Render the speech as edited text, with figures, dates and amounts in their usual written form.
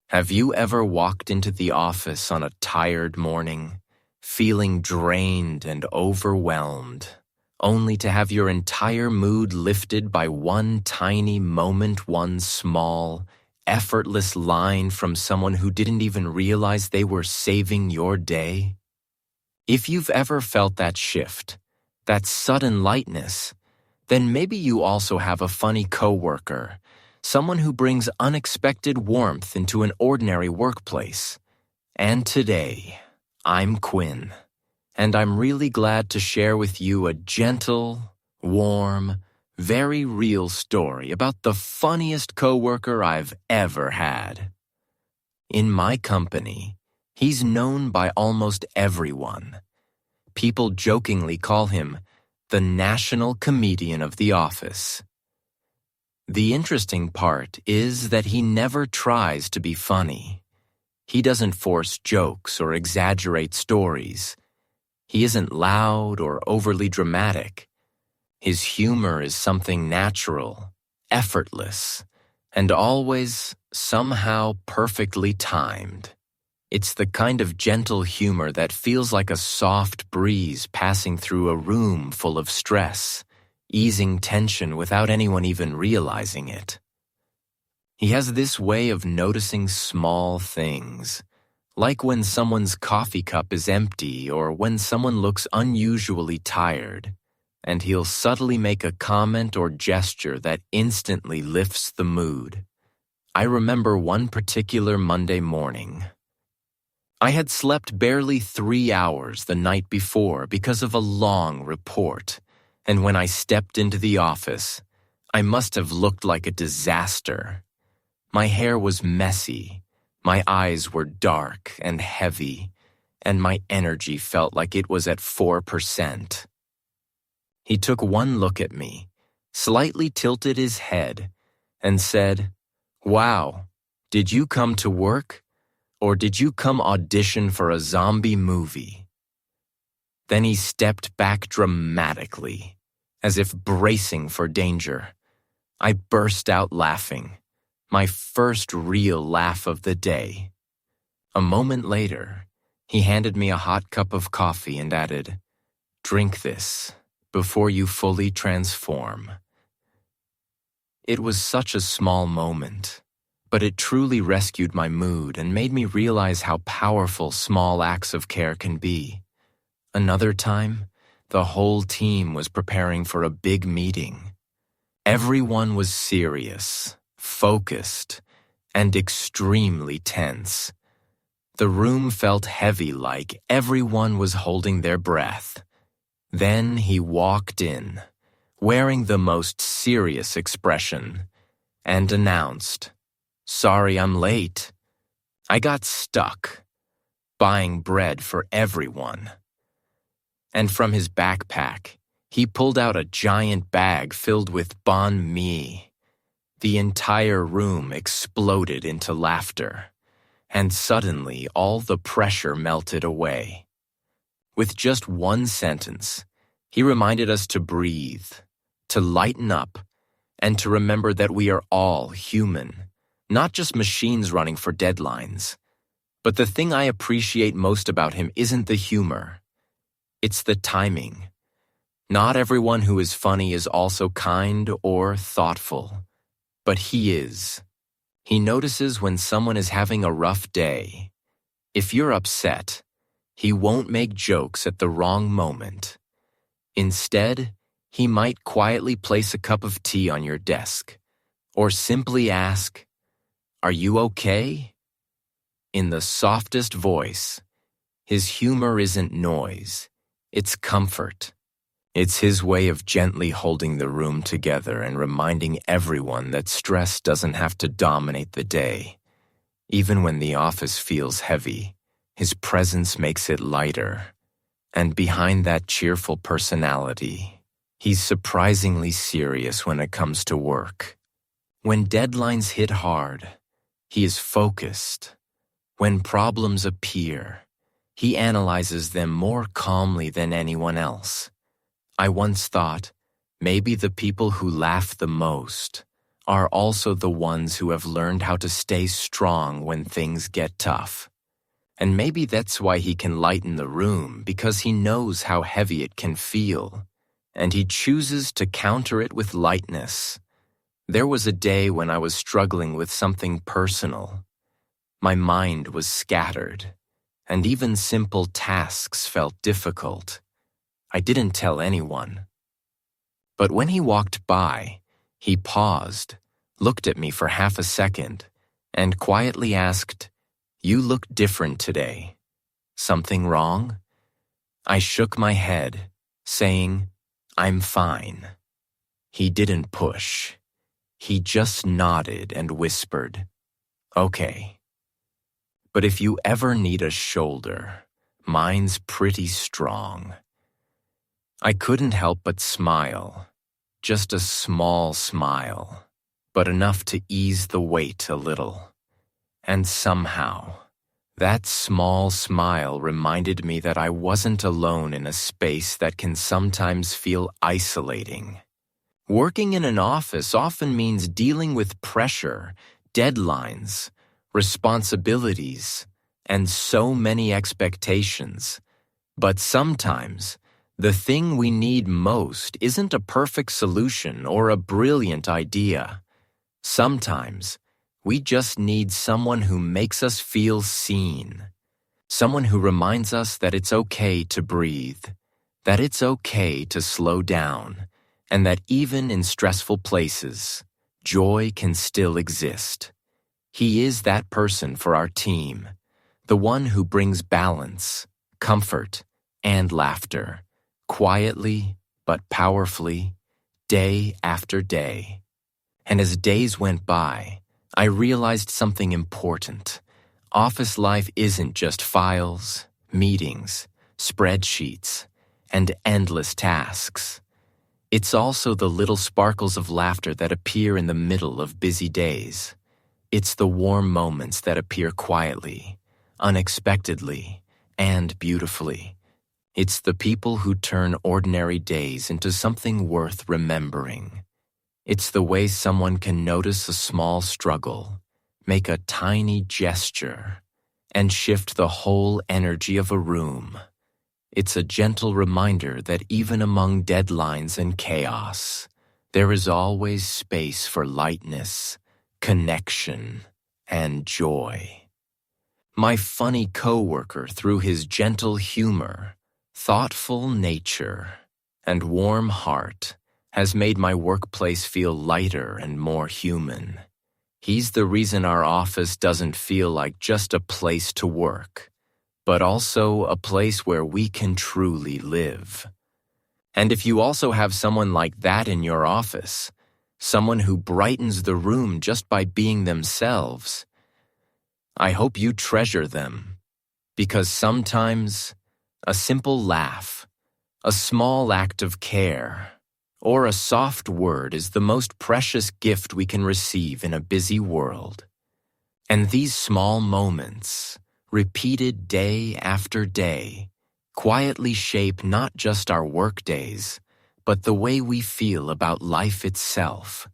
Have you ever walked into the office on a tired morning, feeling drained and overwhelmed, only to have your entire mood lifted by one tiny moment, one small, effortless line from someone who didn't even realize they were saving your day? If you've ever felt that shift, that sudden lightness, then maybe you also have a funny coworker, someone who brings unexpected warmth into an ordinary workplace. And today, I'm Quinn, and I'm really glad to share with you a gentle, warm, very real story about the funniest coworker I've ever had. In my company, he's known by almost everyone. People jokingly call him the national comedian of the office. The interesting part is that he never tries to be funny. He doesn't force jokes or exaggerate stories. He isn't loud or overly dramatic. His humor is something natural, effortless, and always, somehow, perfectly timed. It's the kind of gentle humor that feels like a soft breeze passing through a room full of stress, easing tension without anyone even realizing it. He has this way of noticing small things, like when someone's coffee cup is empty or when someone looks unusually tired, and he'll subtly make a comment or gesture that instantly lifts the mood. I remember one particular Monday morning. I had slept barely 3 hours the night before because of a long report, and when I stepped into the office, I must have looked like a disaster. My hair was messy, my eyes were dark and heavy, and my energy felt like it was at 4%. He took one look at me, slightly tilted his head, and said, "Wow, did you come to work? Or did you come audition for a zombie movie?" Then he stepped back dramatically, as if bracing for danger. I burst out laughing, my first real laugh of the day. A moment later, he handed me a hot cup of coffee and added, "Drink this before you fully transform." It was such a small moment, but it truly rescued my mood and made me realize how powerful small acts of care can be. Another time, the whole team was preparing for a big meeting. Everyone was serious, focused, and extremely tense. The room felt heavy, like everyone was holding their breath. Then he walked in, wearing the most serious expression, and announced, "Sorry I'm late. I got stuck buying bread for everyone." And from his backpack, he pulled out a giant bag filled with banh mi. The entire room exploded into laughter, and suddenly all the pressure melted away. With just one sentence, he reminded us to breathe, to lighten up, and to remember that we are all human. Not just machines running for deadlines. But the thing I appreciate most about him isn't the humor. It's the timing. Not everyone who is funny is also kind or thoughtful. But he is. He notices when someone is having a rough day. If you're upset, he won't make jokes at the wrong moment. Instead, he might quietly place a cup of tea on your desk, or simply ask, "Are you okay?" In the softest voice, his humor isn't noise, it's comfort. It's his way of gently holding the room together and reminding everyone that stress doesn't have to dominate the day. Even when the office feels heavy, his presence makes it lighter. And behind that cheerful personality, he's surprisingly serious when it comes to work. When deadlines hit hard, he is focused. When problems appear, he analyzes them more calmly than anyone else. I once thought, maybe the people who laugh the most are also the ones who have learned how to stay strong when things get tough. And maybe that's why he can lighten the room, because he knows how heavy it can feel, and he chooses to counter it with lightness. There was a day when I was struggling with something personal. My mind was scattered, and even simple tasks felt difficult. I didn't tell anyone. But when he walked by, he paused, looked at me for half a second, and quietly asked, "You look different today. Something wrong?" I shook my head, saying, "I'm fine." He didn't push. He just nodded and whispered, "Okay." But if you ever need a shoulder, mine's pretty strong. I couldn't help but smile, just a small smile, but enough to ease the weight a little. And somehow, that small smile reminded me that I wasn't alone in a space that can sometimes feel isolating. Working in an office often means dealing with pressure, deadlines, responsibilities, and so many expectations. But sometimes, the thing we need most isn't a perfect solution or a brilliant idea. Sometimes, we just need someone who makes us feel seen. Someone who reminds us that it's okay to breathe, that it's okay to slow down, and that even in stressful places, joy can still exist. He is that person for our team, the one who brings balance, comfort, and laughter, quietly but powerfully, day after day. And as days went by, I realized something important. Office life isn't just files, meetings, spreadsheets, and endless tasks. It's also the little sparkles of laughter that appear in the middle of busy days. It's the warm moments that appear quietly, unexpectedly, and beautifully. It's the people who turn ordinary days into something worth remembering. It's the way someone can notice a small struggle, make a tiny gesture, and shift the whole energy of a room. It's a gentle reminder that even among deadlines and chaos, there is always space for lightness, connection, and joy. My funny coworker, through his gentle humor, thoughtful nature, and warm heart, has made my workplace feel lighter and more human. He's the reason our office doesn't feel like just a place to work, but also a place where we can truly live. And if you also have someone like that in your office, someone who brightens the room just by being themselves, I hope you treasure them, because sometimes a simple laugh, a small act of care, or a soft word is the most precious gift we can receive in a busy world. And these small moments, repeated day after day, quietly shape not just our workdays, but the way we feel about life itself.